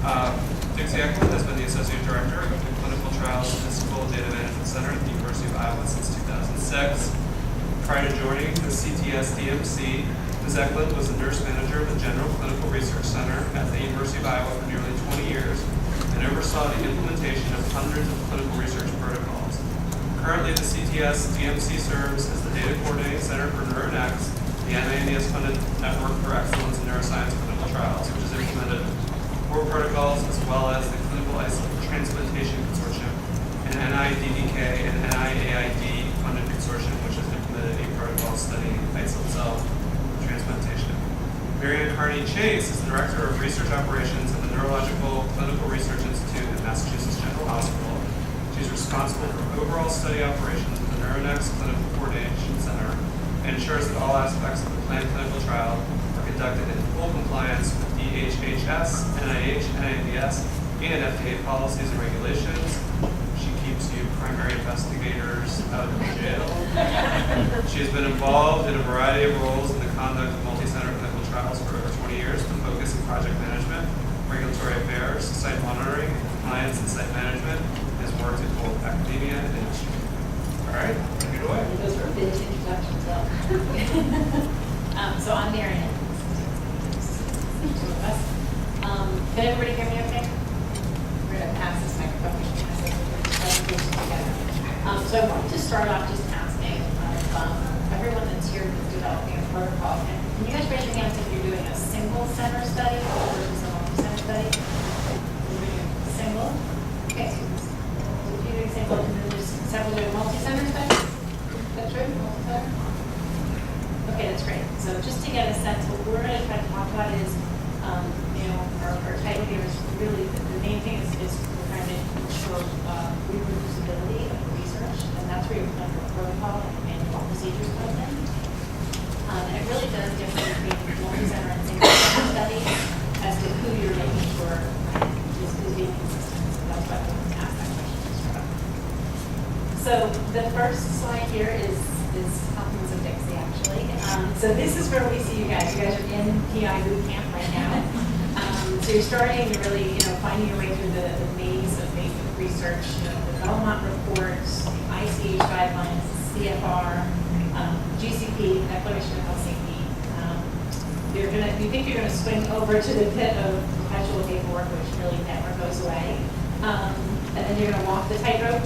Dixie Ecklund has been the Associate Director of the Clinical Trials Statistical Data Management Center at the University of Iowa since 2006. Prior to joining the CTMC, Ms. Ecklund was the Nurse Manager of the General Clinical Research Center at the University of Iowa for nearly 20 years and oversaw the implementation of hundreds of clinical research protocols. Currently, the CTMC serves as the Data Coordinating Center for NeuroNext, the NINDS-funded Network for Excellence in Neuroscience Clinical Trials, which has implemented 4 protocols, as well as the Clinical Isolate Transplantation Consortium, and NIDDK and NIAID funded consortium, which has implemented a protocol studying islet cell transplantation. Marianne Kearney-Chase is the Director of Research Operations at the Neurological Clinical Research Institute at Massachusetts General Hospital. She's responsible for overall study operations at the NeuroNext Clinical Coordination Center and ensures that all aspects of the planned clinical trial are conducted in full compliance with DHHS, NIH, NINDS, and FDA policies and regulations. She keeps you primary investigators out of jail. She has been involved in a variety of roles in the conduct of multi-center clinical trials for over 20 years with a focus in project management, regulatory affairs, site monitoring, compliance, and site management, and has worked in both academia and industry. All right, take it away. Those were vintage introductions, though. So I'm Marianne. Can everybody hear me okay? We're going to pass this microphone. So I wanted to start off just asking everyone that's here that's developing a protocol, can you guys raise your hands if you're doing a single center study versus a multi-center study? Single? Okay, so if you're doing single, and then there's several doing multi-center studies? That's right, multi-center? Okay, that's great. So just to get a sense, what we're going to try to talk about is, our title here is really, the main thing is we're trying to ensure reproducibility of the research, and that's where your clinical protocol and manual procedures come in. And it really does differ between multi-center and single-center study as to who you're making sure is being consistent. So that's why I wanted to ask that question to start off. So the first slide here is compliments of Dixie, actually. So this is where we see you guys. You guys are in PI boot camp right now. So you're starting to really, finding your way through the maze of basic research, the Belmont reports, the ICH guidelines, CFR, GCP, Declaration of Helsinki. You think you're going to swing over to the pit of perpetual paperwork, which really never goes away. And then you're going to walk the tightrope,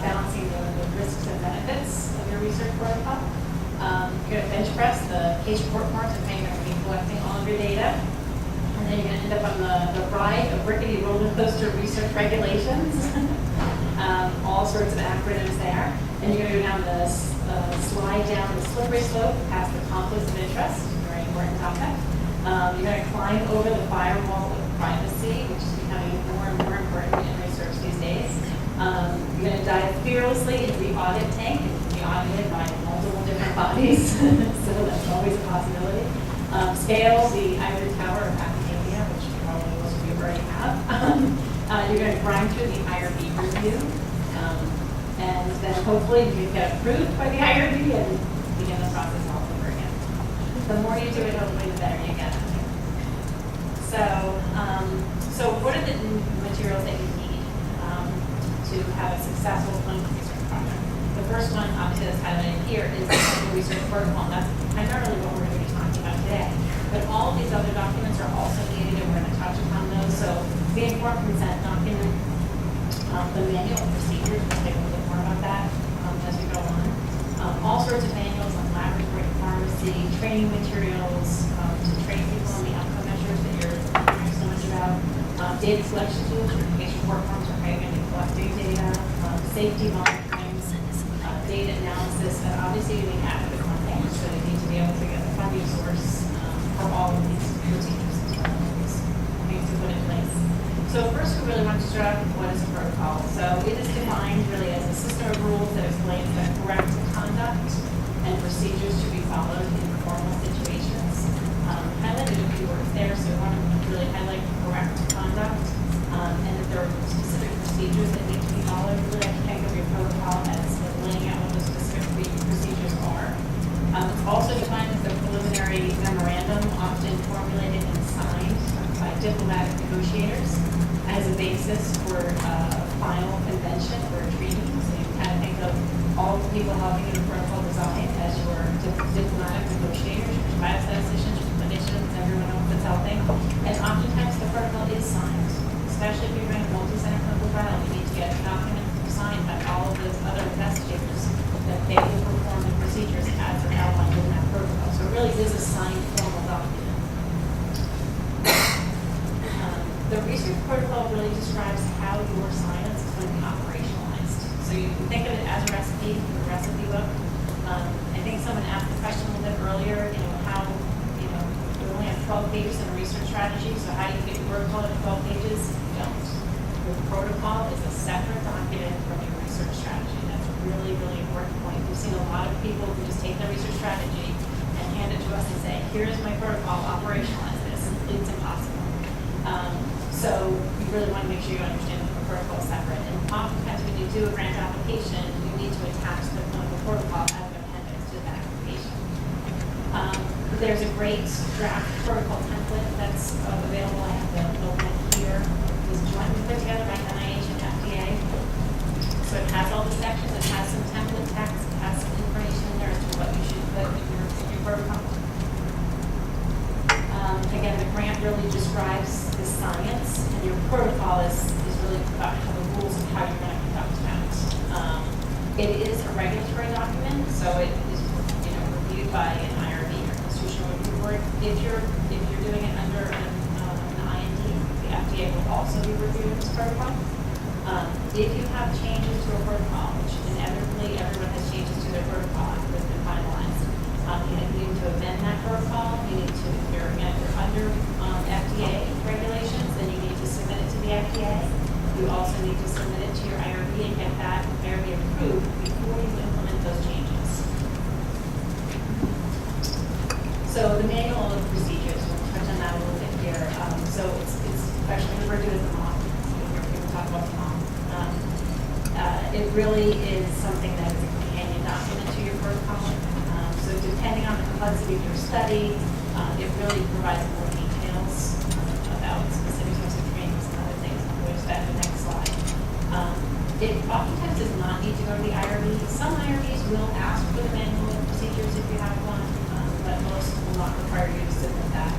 balancing the risks and benefits of your research protocol. You're going to bench press the case report forms and you're going to be collecting all of your data. And then you're going to end up on the ride of rickety roller coaster research regulations. All sorts of acronyms there. And you're going to go down the slide down the slippery slope past the conflicts of interest, a very important topic. You're going to climb over the firewall of privacy, which is becoming more and more important in research these days. You're going to dive fearlessly into the audit tank and be audited by multiple different bodies, so that's always a possibility. Scale the ivory tower of academia, which probably most of you already have. You're going to grind through the IRB review, and then hopefully you can get approved by the IRB and begin the process all over again. The more you do it, hopefully the better you get. So what are the materials that you need to have a successful clinical research project? The first one, obviously, that's highlighted here is the clinical research protocol. And that's primarily what we're going to be talking about today. But all of these other documents are also needed, and we're going to touch upon those. So the informed consent document, the manual procedures, we'll take a little bit more about that as we go on. All sorts of manuals on laboratory pharmacy, training materials to train people on the outcome measures that you're hearing so much about. Data collection tools, your case report forms are how you're going to be collecting data, safety monitoring, data analysis, and obviously you need adequate funding, so you need to be able to get the funding source for all of these procedures as well, these things to put in place. So first we really want to start out with what is a protocol. So it is defined really as a system of rules that explains the correct conduct and procedures to be followed in formal situations. Highlighted a few words there, so we want to really highlight correct conduct and that there are specific procedures that need to be followed. Really, I can think of your protocol as laying out what those specific procedures are. It's also defined as the preliminary memorandum, often formulated and signed by diplomatic negotiators. basis for final convention or treaty. So you kind of think of all the people helping in protocol design as your diplomatic negotiators, your biostatisticians, your clinicians, everyone else that's helping. And oftentimes the protocol is signed, especially if you're doing a multi-center clinical trial. You need to get a document signed by all of those other investigators that they will perform the procedures as are outlined in that protocol. So it really is a signed formal document. The research protocol really describes how your science is going to be operationalized. So you can think of it as a recipe, a recipe book. I think someone asked the question a little bit earlier, how, we only have 12 pages in a research strategy, so how do you get your protocol to 12 pages? You don't. Your protocol is a separate document from your research strategy. That's a really, really important point. We've seen a lot of people who just take their research strategy and hand it to us and say, here's my protocol, operationalize this. It's impossible. So you really want to make sure you understand that the protocol is separate. And oftentimes when you do a grant application, you need to attach the clinical protocol as an appendix to that application. There's a great draft protocol template that's available. I have the one here. It was jointly put together by NIH and FDA. So it has all the sections. It has some template text. It has some information in there as to what you should put in your protocol. Again, the grant really describes the science, and your protocol is really about the rules of how you're going to conduct that. It is a regulatory document, so it is reviewed by an IRB or Constitutional Review Board. If you're doing it under an IND, the FDA will also be reviewing this protocol. If you have changes to a protocol, which inevitably everyone has changes to their protocol after it's been finalized, you need to amend that protocol. You need to, if you're under FDA regulations, then you need to submit it to the FDA. You also need to submit it to your IRB and get that IRB approved before you implement those changes. So the manual of procedures, we'll touch on that a little bit here. So it's actually referred to as the MOC. People talk about the MOC. It really is something that is a companion document to your protocol. So depending on the complexity of your study, it really provides more details about specific types of trainings and other things. I'll go to that in the next slide. It oftentimes does not need to go to the IRB. Some IRBs will ask for the manual of procedures if you have one, but most will not require you to submit that.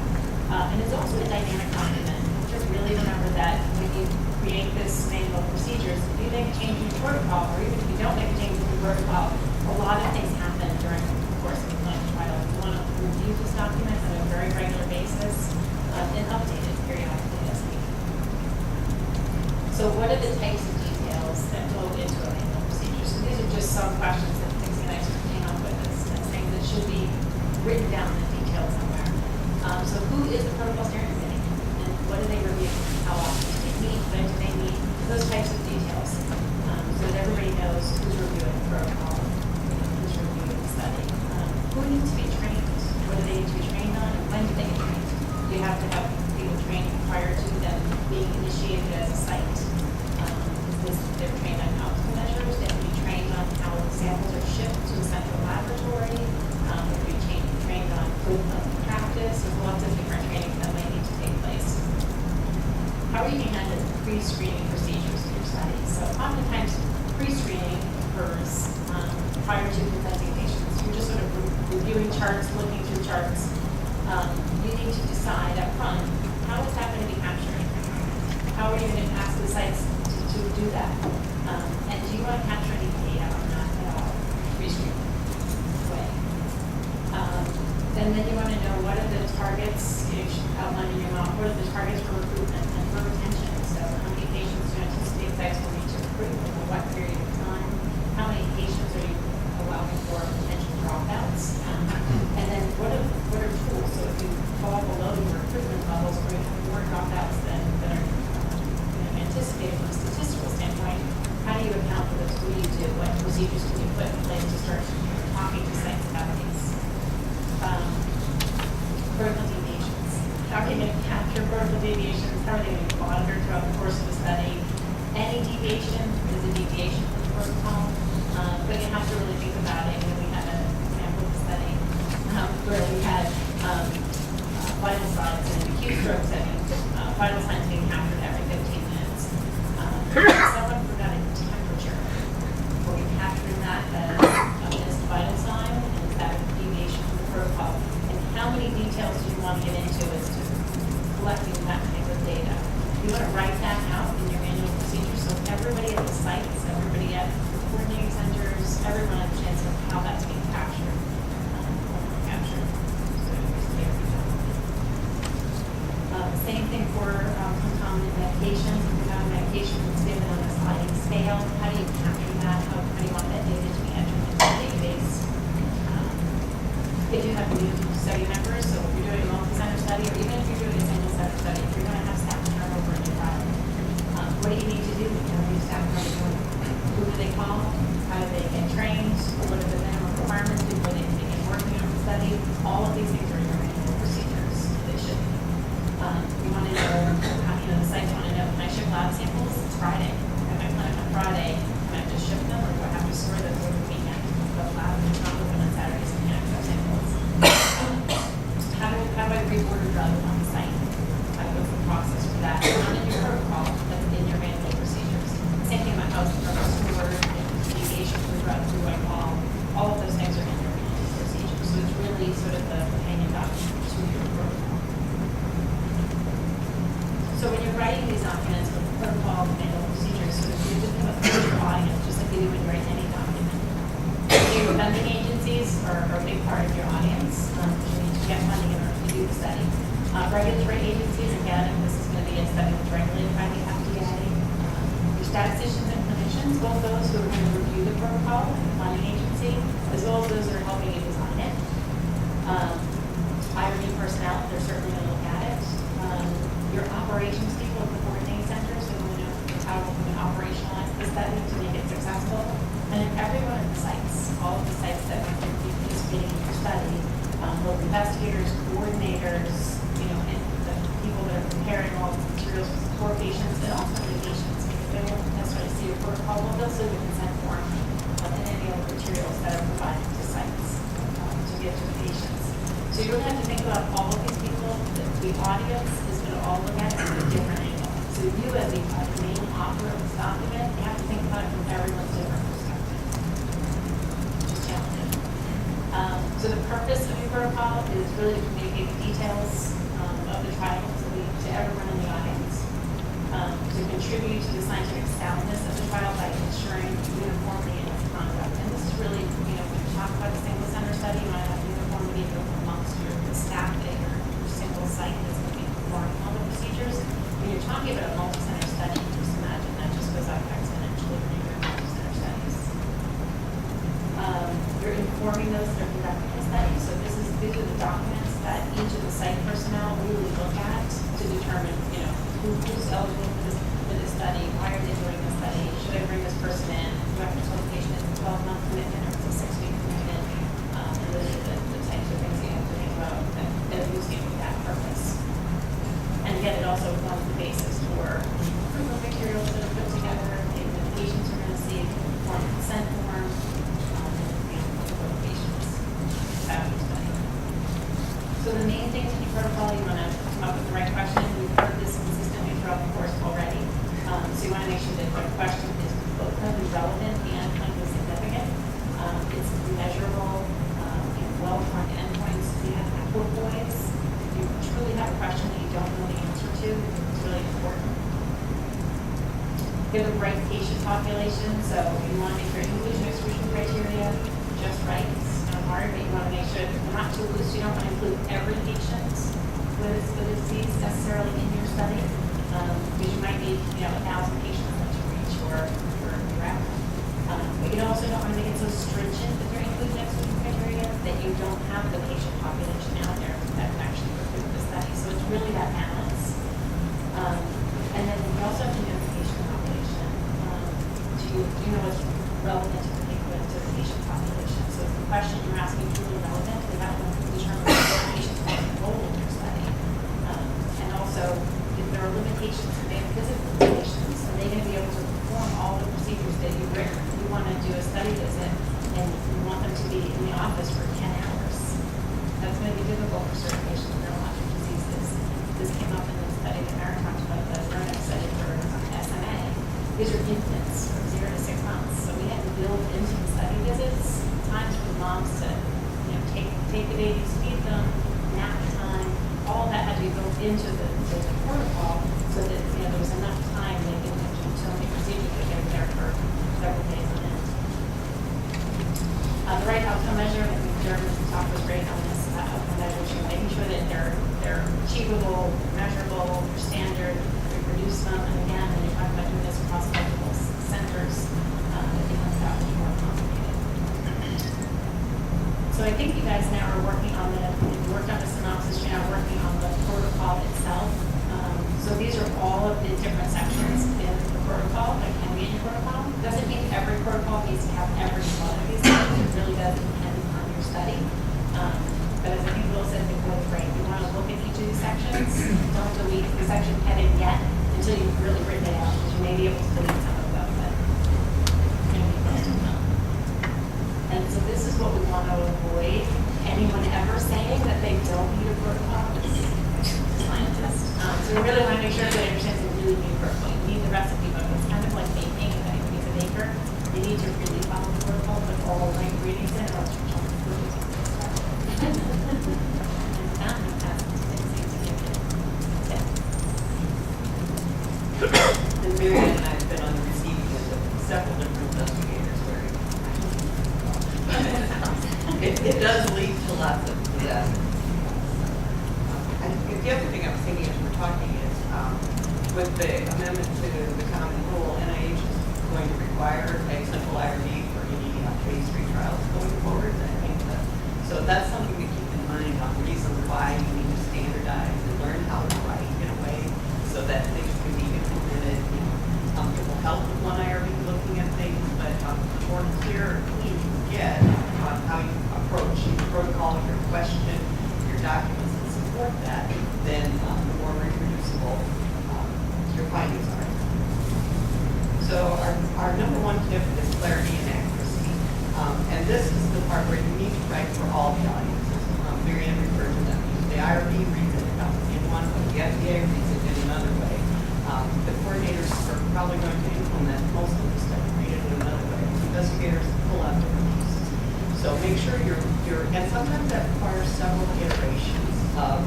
And it's also a dynamic document. Just really remember that when you create this manual of procedures, if you make a change in your protocol, or even if you don't make a change in your protocol, a lot of things happen during the course of the clinical trial. You want to review this document on a very regular basis and update it periodically as needed. So what are the types of details that go into a manual procedure? So these are just some questions that Dixie and I sort of came up with as things that should be written down in detail somewhere. So who is the protocol steering committee? And what do they review? How often do they meet? When do they meet? Those types of details. So that everybody knows who's reviewing the protocol, who's reviewing the study. Who needs to be trained? What do they need to be trained on? And when do they get trained? You have to have people trained prior to them being initiated as a site. They're trained on outcome measures. They have to be trained on how the samples are shipped to a central laboratory. They have to be trained on good clinical practice. There's lots of different trainings that might need to take place. How are you going to handle pre-screening procedures in your studies? So oftentimes pre-screening occurs prior to presenting patients. You're just sort of reviewing charts, looking through charts. You need to decide up front, how is that going to be captured? How are you going to ask the sites to do that? And do you want to capture any data on that at all? Pre-screening way. And then you want to know what are the targets, you should outline in your model, what are the targets for recruitment and for retention? So how many patients do you anticipate sites will need to recruit over what period of time? How many patients are you allowing for potential dropouts? And then what are tools? So if you fall below your recruitment levels or you have more dropouts than are anticipated from a statistical standpoint, how do you account for those? What do you do? What procedures can you put in place to start talking to sites about these? Vertical deviations. How are you going to capture vertical deviations? How are they going to be monitored throughout the course of the study? Any deviation is a deviation from the protocol, but you have to really think about it. We had an example of the study where we had vital signs in an acute stroke setting, vital signs being captured every 15 minutes. how many details do you want to get into as to collecting that type of data? You want to write that out in your annual procedure so everybody at the sites, everybody at the coordinating centers, everyone has a chance of how that's being captured. Captured. So it's clear. Same thing for concomitant medications. Concomitant medication is given on a sliding scale. How do you capture that? How do you want that data to be entered into the database? If you have new study members, so if you're doing a multi-center study, or even if you're doing a single center study, if you're going to have staff turnover in your trial, what do you need to do when you have new staff coming in? Who do they call? How do they get trained? What are the minimum requirements before they can begin working on the study? All of these things are in your manual procedures. They should be. You want to know how, the sites want to know, can I ship lab samples? It's Friday. I have my clinic on Friday. Can I just ship them, or do I have to store them for the weekend? The lab is not open on Saturdays and can't accept samples. How do I reorder drugs on the site? What's the process for that? Not in your protocol, but in your manual procedures. Same thing about house store, deviation for drugs, who do I call? All of those things are in your manual procedures. So it's really sort of the companion document to your protocol. So when you're writing these documents with the protocol, the manual procedures, sort of you just have a future audience, just like you would write any document. Your funding agencies are a big part of your audience. You need to get funding in order to do the study. Regulatory agencies, again, if this is going to be a study that's regulated by the FDA. Your statisticians and clinicians, both those who are going to review the protocol and the funding agency, as well as those that are helping you design it. IRB personnel, they're certainly going to look at it. Your operations people at the coordinating center, so we know how we can operationalize the study to make it successful. And then everyone at the sites, all of the sites that are going to be participating in your study, both investigators, coordinators, and the people that are preparing all the materials for patients, and also the patients, because they won't necessarily see your protocol, but they'll see the consent form and any other materials that are provided to sites to give to the patients. So you really have to think about all of these people. The audience is going to all look at it from a different angle. So you, as the main author of this document, you have to think about it from everyone's different perspective. Which is challenging. So the purpose of your protocol is really to communicate the details of the trial to everyone in the audience, to contribute to the scientific soundness of the trial by ensuring uniformity in its conduct. And this is really, when you talk about a single center study, you want to have uniformity amongst the staff at your single site that's going to be performing all the procedures. When you're talking about a multi-center study, just imagine that just goes up exponentially when you're doing multi-center studies. You're informing those that are conducting the study. So these are the documents that each of the site personnel really look at to determine, who's eligible for this study, why are they doing this study, should I bring this person in, do I have to tell the patient it's a 12-month commitment or it's a 6-week commitment, and those are the types of things that you have to think about that are using with that purpose. And again, it also forms the basis for proof of materials that are put together, the patients are going to see, form consent form, so the main things in your protocol, you want to come up with the right question. We've heard this consistently throughout the course already. So you want to make sure that the question is both clinically relevant and clinically significant. It's measurable, well-defined endpoints. You have equipoise. If you truly have a question that you don't know the answer to, it's really important. You have the right patient population, so you want to make your inclusion-exclusion criteria just right. Hard, but you want to make sure that they're not too loose. You don't want to include every patient with a disease necessarily in your study, because you might need 1,000 patients to reach your outcome. But you also don't want to make it so stringent with your inclusion exclusion criteria that you don't have the patient population out there that can actually recruit the study. So it's really that balance. And then you also have to know the patient population. Do you know what's relevant to the patient population? So if the question you're asking is really relevant, then that will determine what patients are enrolled in your study. And also, if there are limitations, if they have physical limitations, are they going to be able to perform all the procedures that you've written? You want to do a study visit, and you want them to be in the office for 10 hours. That's going to be difficult for certain patients with neurologic diseases. This came up in the study that Marianne talked about, the Kearney study for SMA. These are infants from 0 to 6 months. So we had to build into the study visits times for the moms to take the babies, feed them, nap all that had to be built into the protocol so that, there was enough time they didn't have to do so many procedures that they were there for several days on end. The right outcome measure, I think Jeremy's talk was great on this outcome measures, making sure that they're achievable, measurable, they're standard, reproduce them, and again, when you're talking about doing this across multiple centers, it becomes that much more complicated. So I think you guys now are working on you worked on the synopsis, you're now working on the protocol itself. So these are all of the different sections in the protocol that can be in your protocol. Doesn't mean every protocol needs to have every one of these things. It really does depend on your study. But as I think Will said before the break, you want to look at each of these sections. Don't delete the section heading yet until you've really written it out, because you may be able to delete some of them, but most of them. And so this is what we want to avoid anyone ever saying that they don't need a protocol as scientists. So we really want to make sure that understands you really need a protocol. You need the recipe book. It's kind of like baking. If anybody's a baker, you need to really follow the protocol, put all the ingredients in, or else you're trying to do something. And Marianne and I have been on the receiving end of several different investigators where it does lead to lots of disasters. The other thing I was thinking as we're talking is with the amendment to the common rule, NIH is going to require a central IRB for any phase 3 trials going forward. I think so that's something to keep in mind on the reasons why you need to standardize and learn how to write in a way so that things can be implemented. It will help with one IRB looking at things, but the more clear you get on how you approach your protocol, your question, your documents that support that, then the more reproducible your findings are. So our number one tip is clarity and accuracy. And this is the part where you need to write for all the audiences. Marianne referred to them. The IRB reads it in one way, the FDA reads it in another way. The coordinators are probably going to implement most of the stuff, read it in another way. Investigators pull out different pieces. So make sure and sometimes that requires several iterations of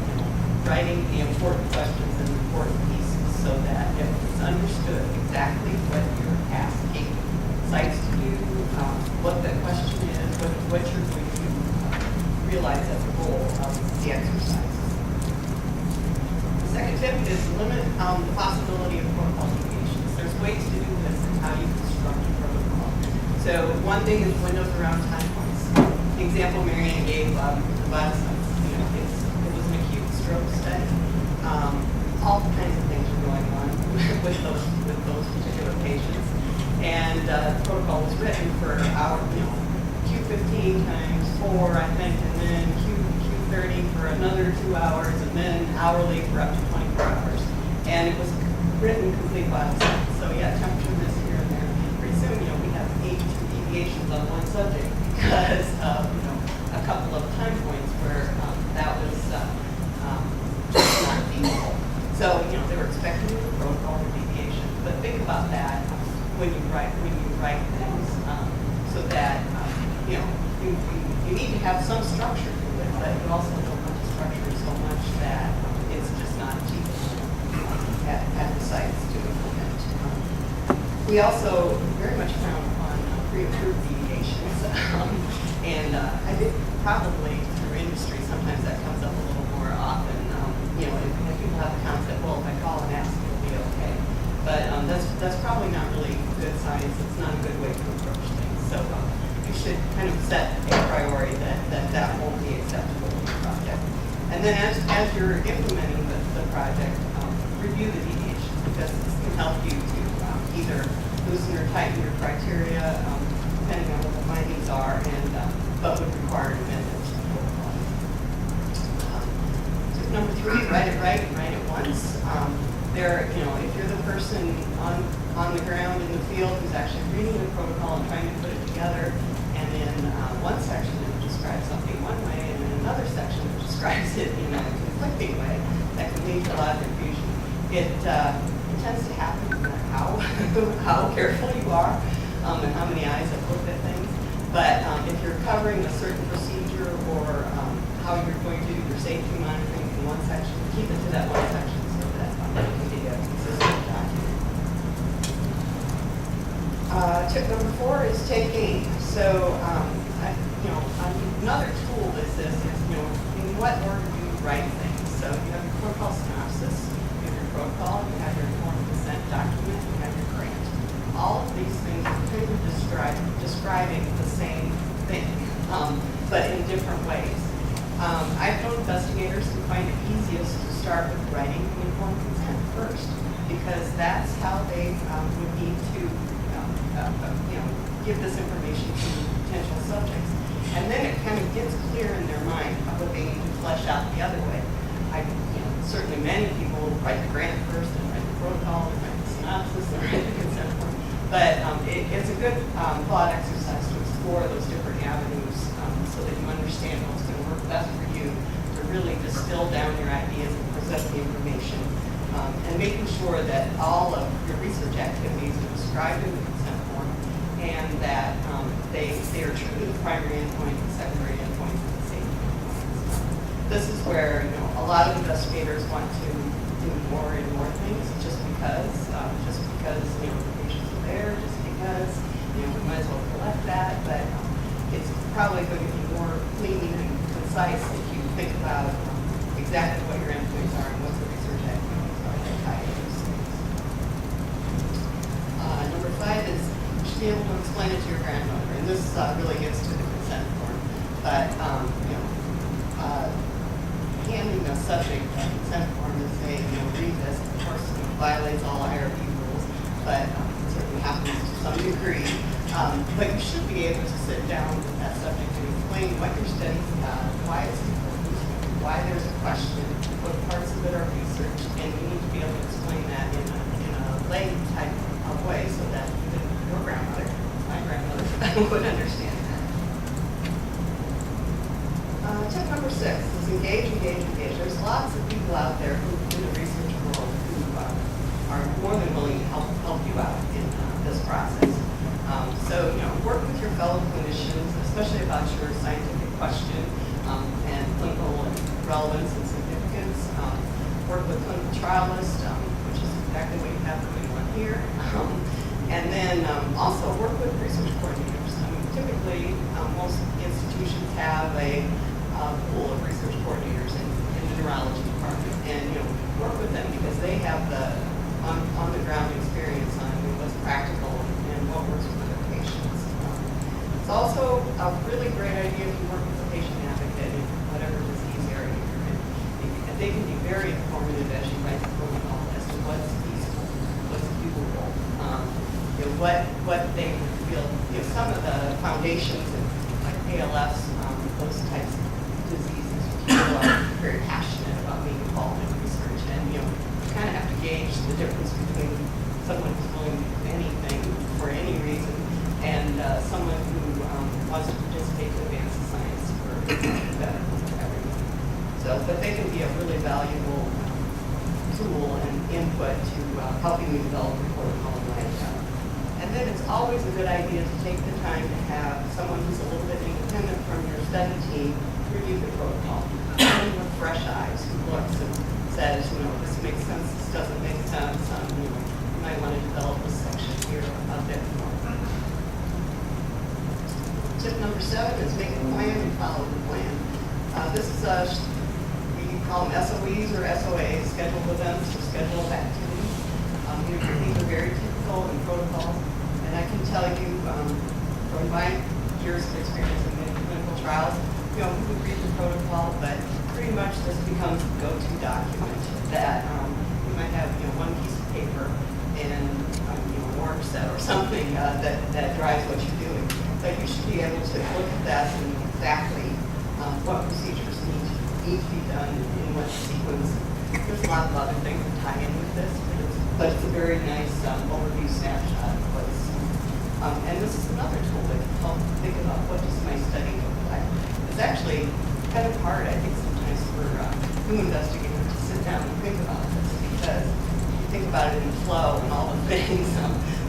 writing the important questions and important pieces so that if it's understood exactly what you're asking sites to do, what the question is, what you're going to realize as a goal of the exercise. The second tip is limit the possibility of protocol deviations. There's ways to do this and how you construct a protocol. So one thing is windows around time points. The example Marianne gave about it was an acute stroke study. All kinds of things are going on with those particular patients. And the protocol was written for Q15 times 4, I think, and then Q30 for another 2 hours, and then hourly for up to 24 hours. And it was written complete by itself. So yeah, temperature miss here and there. Pretty soon, we have 8 deviations on one subject because of a couple of time points where that was just not feasible. So they were expecting the protocol or deviation. But think about that when you write things, so that you need to have some structure to it, but you also don't want to structure so much that it's just not achievable at the sites to implement. We also very much count on pre-approved deviations, and I think probably through industry sometimes that comes up a little more often. If people have the concept, well, if I call and ask, it'll be okay. But that's probably not really good science. It's not a good way to approach things. So you should kind of set a priority that won't be acceptable in your project. And then as you're implementing the project, review the deviations, because this can help you to either loosen or tighten your criteria, depending on what the findings are, and but would require an amendment to the protocol. Tip number 3, write it right and write it once. If you're the person on the ground in the field who's actually reading the protocol and trying to put it together, and in one section it describes something one way, and in another section it describes it in a conflicting way, that can lead to a lot of confusion. It tends to happen no matter how careful you are and how many eyes have looked at things. But if you're covering a certain procedure or how you're going to do your safety monitoring in one section. Keep it to that one section so that you can get a consistent document. Tip number 4 is take aim. So, another tool is this is, in what order do you write things? So you have your protocol synopsis, you have your protocol, you have your informed consent document, you have your grant. All of these things are kind of describing the same thing, but in different ways. I've known investigators who find it easiest to start with writing the informed consent first, because that's how they would need to give this information to potential subjects. And then it kind of gets clear in their mind what they need to flesh out the other way. Certainly many people write the grant first and write the protocol and write the synopsis and write the consent form. But it's a good thought exercise to explore those different avenues so that you understand what's going to work best for you to really distill down your ideas and present the information. And making sure that all of your research activities are described in the consent form and that they are true to the primary endpoint and secondary endpoints and the safety endpoints. This is where a lot of investigators want to do more and more things just because the patients are there, just because we might as well collect that. But it's probably going to be more clean and concise if you think about exactly what your endpoints are and what the research activities are that tie into those things. Number 5 is you should be able to explain it to your grandmother, and this really gets to the consent form. But handing a subject a consent form and saying, read this, of course, violates all IRB rules, but it certainly happens to some degree. But you should be able to sit down with that subject and explain what your study's about, why it's important, why there's a question, what parts of it are researched, and you need to be able to explain that in a lay type of way so that even your grandmother, my grandmother, would understand that. Tip number 6 is engage. There's lots of people out there who in the research world who are more than willing to help you out in this process. So, work with your fellow clinicians, especially about your scientific question and clinical relevance and significance. Work with clinical trialists, which is exactly what you have going on here. And then also work with research coordinators. Typically, most institutions have a pool of research coordinators in the neurology department, and work with them because they have the on-the-ground experience on what's practical and what works for their patients. It's also a really great idea if you work with a patient advocate in whatever disease area you're in. They can be very informative as you write the protocol as to what's feasible, what's doable, what they feel. Some of the foundations like ALS, those types of diseases, people are very passionate about being involved in research, and you kind of have to gauge the difference between someone who's willing to do anything for any reason and someone who wants to participate to advance the science for better for everyone. So, but they can be a really valuable tool and input to helping you develop your protocol and write it out. And then it's always a good idea to take the time to have someone who's a little bit independent from your study team review the protocol. Someone with fresh eyes who looks and says, this makes sense, this doesn't make sense, you might want to develop this section here a bit more. Tip number 7 is make a plan and follow the plan. This is we call them SOEs or SOAs, scheduled events or scheduled activities. These are very typical in protocols, and I can tell you from my years of experience in many clinical trials, we would read the protocol, but pretty much this becomes the go-to document that you might have one piece of paper and an org set or something that drives what you're doing. But you should be able to look at that and know exactly what procedures need to be done in what sequence. There's a lot of other things that tie in with this, but it's a very nice overview snapshot of what's. And this is another tool that can help think about what does my study look like. It's actually kind of hard, I think, sometimes for new investigators to sit down and think about this because you think about it in flow and all the things.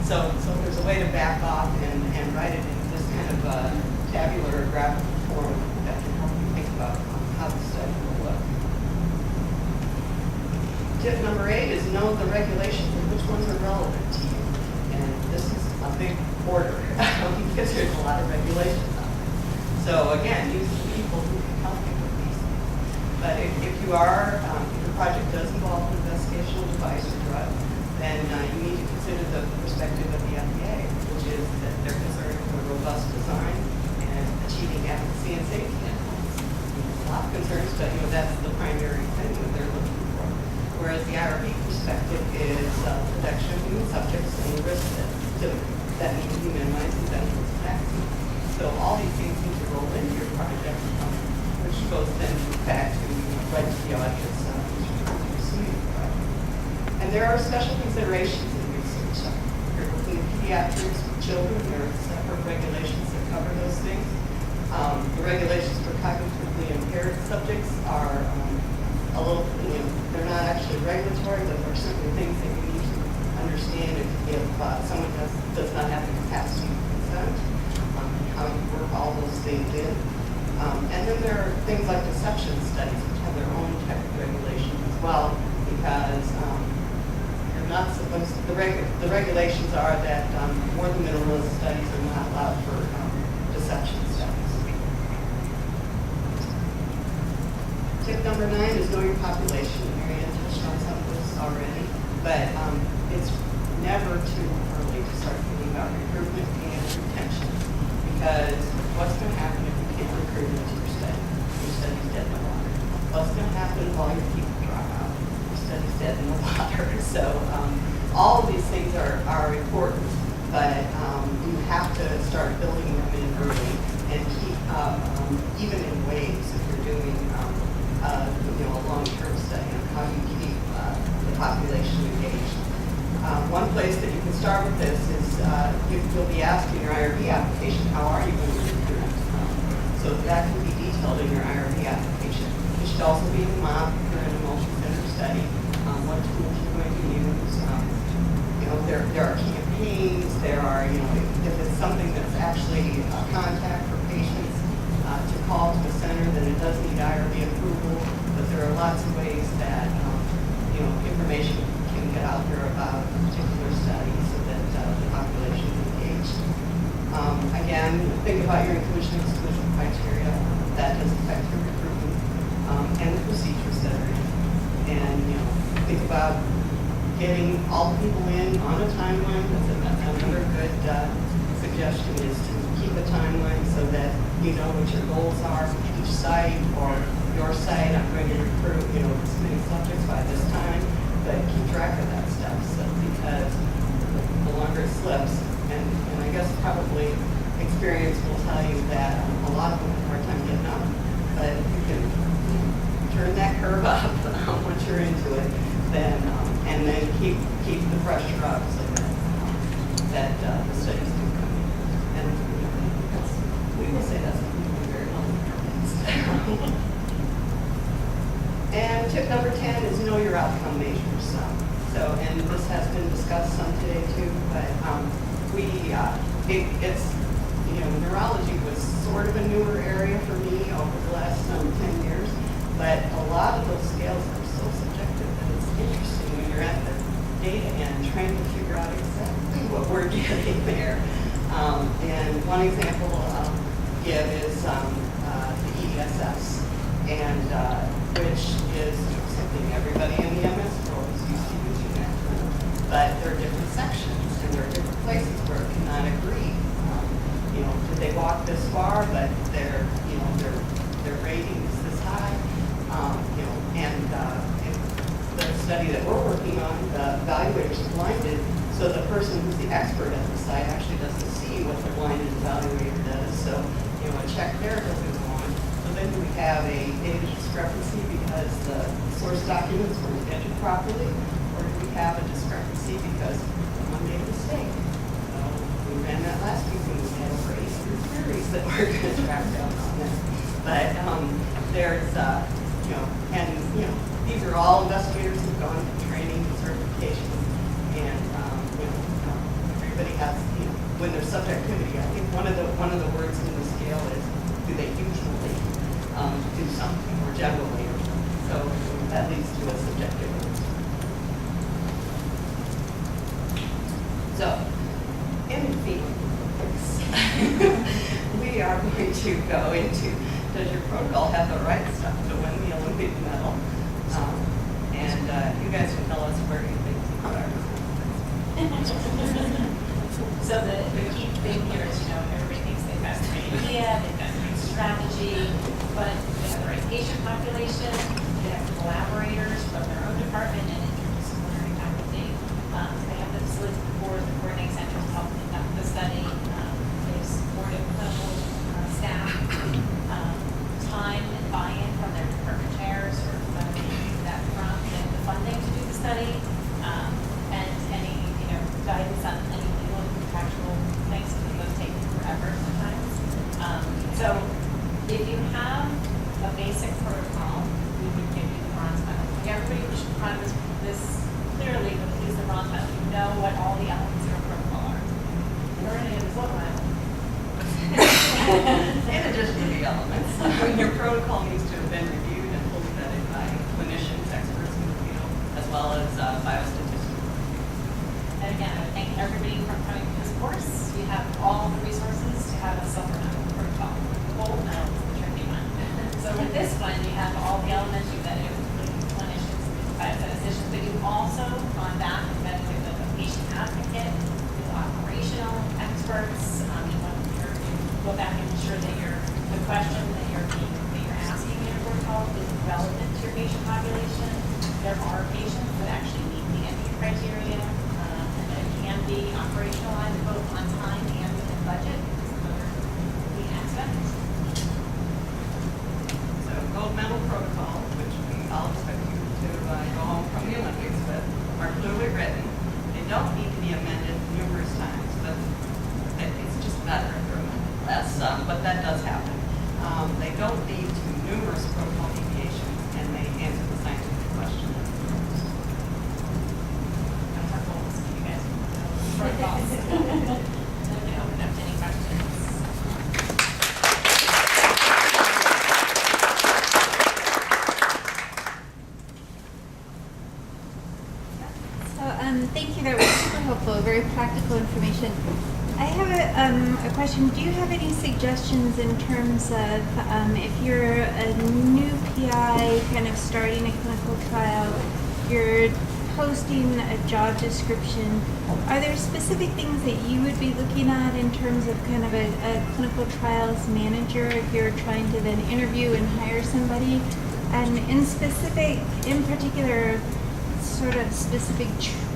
So there's a way to back off and write it in this kind of tabular or graphical form that can help you think about how Tip number 8 is know the regulations and which ones are relevant to you. And this is a big order because there's a lot of regulations out there. So again, use the people who can help you with these things. But if you are, if your project does involve an investigational device or drug, then you need to consider the perspective of the FDA, which is that they're concerned with a robust design and achieving efficacy and safety endpoints. A lot of concerns, but that's the primary thing that they're looking for. Whereas the IRB perspective is protection of subjects and risks that need to be minimized and benefits of vaccine. So all these things need to roll into your project, which goes then back to right to the audience receiving the project. And there are special considerations in research. You're looking at pediatrics with children. There are separate regulations that cover those things. The regulations for cognitively impaired subjects are a little, they're not actually regulatory, but there are certainly things that you need to understand if someone does not have the capacity to consent, how you work all those things in. And then there are things like deception studies, which have their own type of regulations as well, because you're not supposed to, the regulations are that more than minimalist studies are not allowed for deception studies. Tip number 9 is know your population. Marianne touched on some of this already, but it's never too early to start thinking about recruitment and retention, because what's going to happen if you can't recruit into your study? Your study's dead in the water. What's going to happen while your people drop out? Your study's dead in the water. So all of these things are important, but you have to start building them in early and keep even in waves if you're doing a long-term study on how you keep the population engaged. One place that you can start with this is you'll be asked in your IRB application, how are you going to recruit? So that can be detailed in your IRB application. It should also be in the MOP if you're in a multi-center study, what tools you're going to use. There are campaigns, there are, if it's something that's actually a contact for patients to call to the center, then it does need IRB approval, but there are lots of ways that, information can get out there about a particular study so that the population is engaged. Again, think about your inclusion and exclusion criteria. That does affect your recruitment and the procedures that are in. And, think about getting all the people in on a timeline. That's another good suggestion is to keep a timeline so that you know what your goals are for each site or your site. I'm going to recruit, this many subjects by this time, but keep track of that stuff. So because the longer it slips, and I guess probably experience will tell you that a lot of them have a hard time getting up, but if you can turn that curve up once you're into it, then and then keep the pressure up so that the studies can come in. And we will say that's very long. And tip number 10 is know your outcome measures. And this has been discussed some today too, but it's neurology was sort of a newer area for me over the last 10 years, but a lot of those scales are so subjective that it's interesting when you're at the data end trying to figure out exactly what we're getting there. And one example I'll give is the ESS, and which is something everybody in the MS world is used to using that term. But there are different sections, and there are different places where it cannot agree. Did they walk this far, but their rating is this high? And the study that we're working on, the evaluators are blinded, so the person who's the expert at the site actually doesn't see what the blinded evaluator does. So, a check there doesn't go on. So then we have a data discrepancy because the source documents weren't entered properly, or do we have a discrepancy because someone made a mistake? We ran that last week and we had over 800 queries that we're going to track down on that. But there's, these are all investigators who've gone through training and certification, and everybody has, when there's subjectivity, I think one of the words in the scale is, do they usually do something or generally or something? So that leads to a subjective answer. to go into, does your protocol have the right stuff to win the Olympic medal? And you guys can tell us where you think these are. So the key thing here is, everybody thinks they've got the right idea, they've got the right strategy, but they have the right patient population, they have collaborators from their own department and interdisciplinary faculty. They have the facilities board, the coordinating center to help conduct the study. They have supportive clinical staff, time and buy-in from their department chairs or that front, and the funding to do the study, and any guidance on any legal and contractual things, because those take forever sometimes. So if you have a basic protocol, we would give you the bronze medal. Everybody should run this clearly, but use the bronze medal. You know what all the elements of your protocol are. Or any of the silver medal. In addition to the elements, your protocol needs to have been reviewed and fully vetted by clinicians, experts in the field, as well as biostatisticians. And again, I thank everybody for coming to this course. You have all the resources to have a silver medal protocol. The gold medal is the tricky one. So with this one, you have all the elements you vetted with clinicians, biostatisticians, but you also, on that, vetted with a patient advocate, with operational experts. You go back and ensure that the question that you're asking in your protocol is relevant to your patient population. There are patients that actually meet the entry criteria, and that it can be operationalized both on time and within budget. So those are the aspects. So gold medal protocol, which we all expect you to go home from the Olympics with, are clearly written. They don't need to be amended numerous times, but it's just better if they're amended less, but that does happen. They don't lead to numerous protocol deviations, and they answer the scientific question. That's our goals. You guys protocols. Then we open up to any questions. So thank you. That was super helpful. Very practical information. I have a question. Do you have any suggestions in terms of if you're a new PI kind of starting a clinical trial, you're posting a job description, are there specific things that you would be looking at in terms of kind of a clinical trials manager if you're trying to then interview and hire somebody? And in particular, sort of specific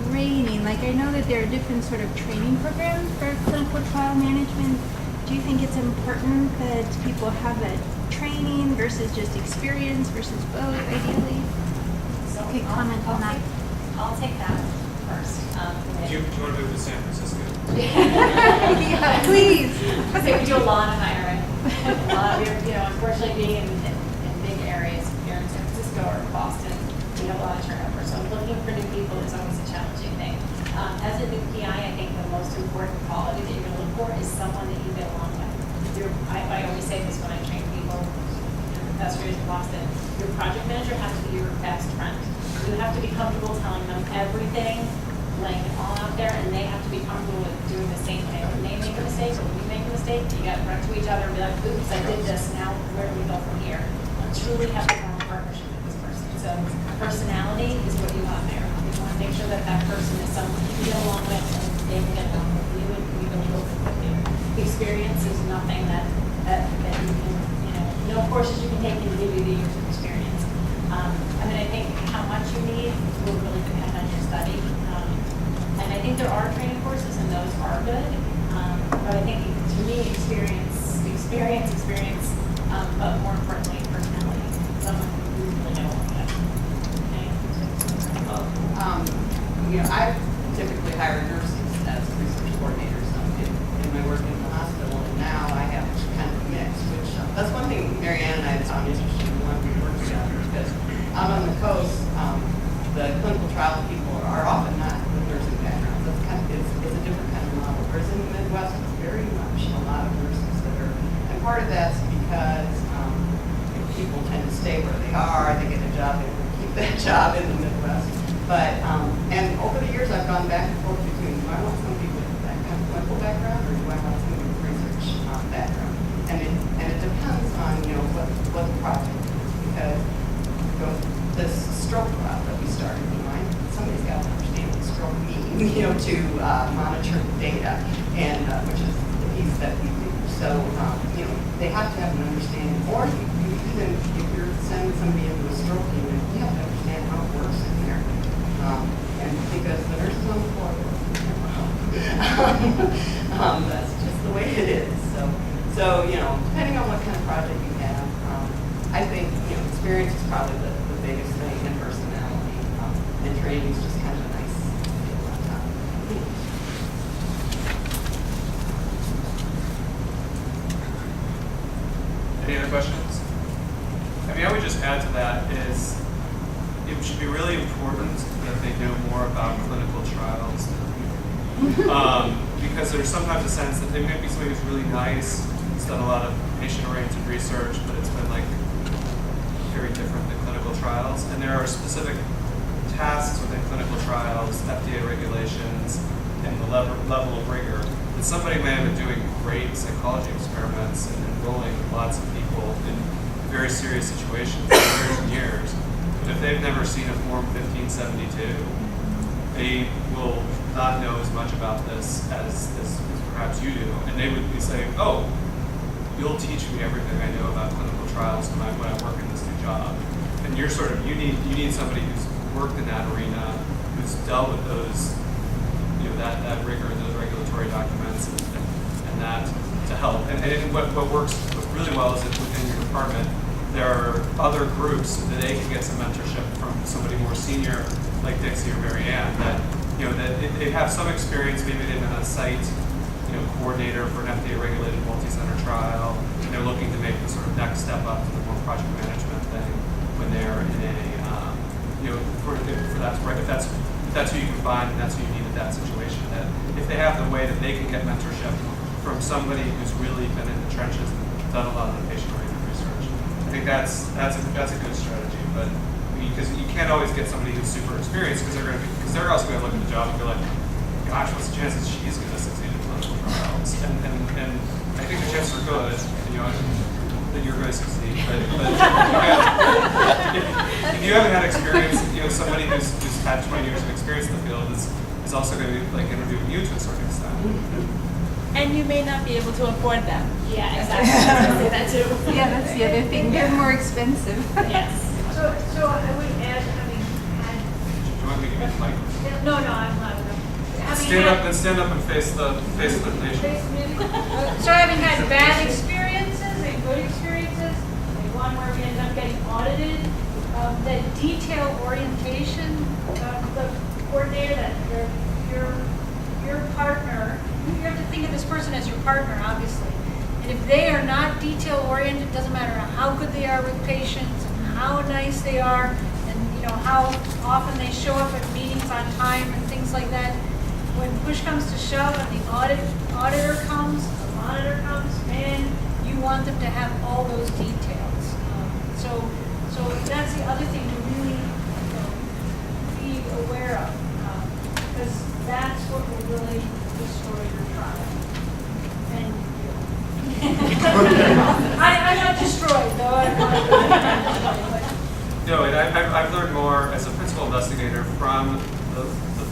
training, like I know that there are different sort of training programs for clinical trial management. Do you think it's important that people have a training versus just experience versus both, ideally? So Okay, comment on that. I'll take that first. Do you want to move to San Francisco? Yeah, please. So we do a lot of hiring. Unfortunately, being in big areas here in San Francisco or Boston, we have a lot of turnover. So looking for new people is always a challenging thing. As a new PI, I think the most important quality that you're going to look for is someone that you get along with. I always say this when I train people, professors in Boston, your project manager has to be your best friend. You have to be comfortable telling them everything, laying it all out there, and they have to be comfortable with doing the same thing. When they make a mistake or when you make a mistake, you got to run to each other and be like, oops, I did this, now where do we go from here? Truly have a strong partnership with this person. So personality is what you want there. You want to make sure that that person is someone you get along with and they can get along with you and you can work with you. Experience is nothing that you can, no courses you can take can give you the years of experience. I think how much you need will really depend on your study. And I think there are training courses and those are good. But I think to me, experience, but more importantly, personality. Someone who really know what that. I typically hire nurses as research coordinators in my work in the hospital, and now I have kind of a mix, which that's one thing Marianne and I found interesting when we worked together, because out on the coast, the clinical trial people are often not with nursing backgrounds. That's it's a different kind of model. Whereas in the Midwest, it's very much a lot of nurses that are, and part of that's because people tend to stay where they are, they get a job, they keep that job in the Midwest. But, and over the years, I've gone back and forth between, do I want somebody with that kind of clinical background, or do I want somebody with research background? And it this stroke trial that we started, somebody's got to understand what stroke means, to monitor the data, and which is the piece that we do. So, they have to have an understanding, or even if you're sending somebody into a stroke unit, you have to understand how it works in there. And because the nurses on the floor, that's just the way it is. So depending on what kind of project you have, I think, experience is probably the biggest thing, and personality. And training is just kind of a nice skill on top. Any other questions? I mean, I would just add to that is it should be really important that they know more about clinical trials. Because there's sometimes a sense that they may be somebody who's really nice, it's done a lot of patient-oriented research, but it's been like very different than clinical trials. And there are specific tasks within clinical trials, FDA regulations, and the level of rigor that somebody may have been doing great psychology experiments and enrolling lots of people in very serious situations for years and years. But if they've never seen a Form 1572, they will not know as much about this as perhaps you do. And they would be saying, oh, you'll teach me everything I know about clinical trials when I work in this new job. And you're you need somebody who's worked in that arena, who's dealt with those, that rigor, those regulatory documents, and that to help. And what works really well is that within your department, there are other groups that they can get some mentorship from somebody more senior, like Dixie or Marianne, that they have some experience. Maybe they've been a site, coordinator for an FDA-regulated multi-center trial, and they're looking to make the sort of next step up to the more project management thing when they're in a, if that's who you can find and that's who you need in that situation. That if they have the way that they can get mentorship from somebody who's really been in the trenches and done a lot of the patient-oriented research, I think that's a good strategy. But because you can't always get somebody who's super experienced because they're also going to look at the job and be like, gosh, what's the chances she's going to succeed in clinical trials? And I think the chances are good, that you're going to succeed. But if you haven't had experience, somebody who's had 20 years of experience in the field is also going to be like interviewing you to a certain extent. And you may not be able to afford them. Yeah, exactly. I say that too. Yeah, that's the other thing. They're more expensive. Yes. So I would add, having had, Do you want me to give you the mic? no, I'm not. Stand up and face the nation. So having had bad experiences and good experiences, like one where we ended up getting audited, that detail orientation, the coordinator, that your partner, you have to think of this person as your partner, obviously. And if they are not detail oriented, doesn't matter how good they are with patients and how nice they are, and how often they show up at meetings on time and things like that. When push comes to shove and the auditor comes, the monitor comes, man, you want them to have all those details. So that's the other thing to really be aware of, because that's what will really destroy your trial. And I'm not destroyed, though. No, and I've learned more as a principal investigator from the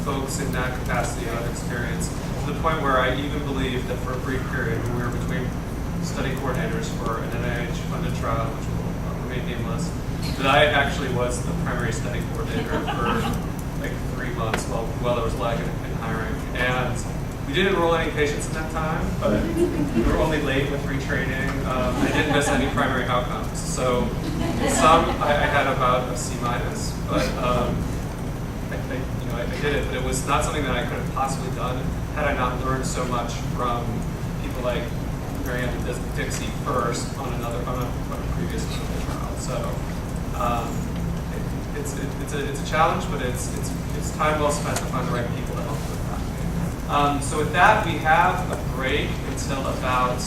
folks in that capacity of experience, to the point where I even believe that for a brief period when we were between study coordinaters for an NIH-funded trial, which will remain nameless, that I actually was the primary study coordinator for like 3 months while there was lag in hiring. And we didn't enroll any patients at that time, but we were only late with retraining. I didn't miss any primary outcomes. So I had about a C-, but I did it. But it was not something that I could have possibly done had I not learned so much from people like Marianne and Dixie first on a previous clinical trial. So it's a challenge, but it's time well spent to find the right people to help with that. So with that, we have a break until about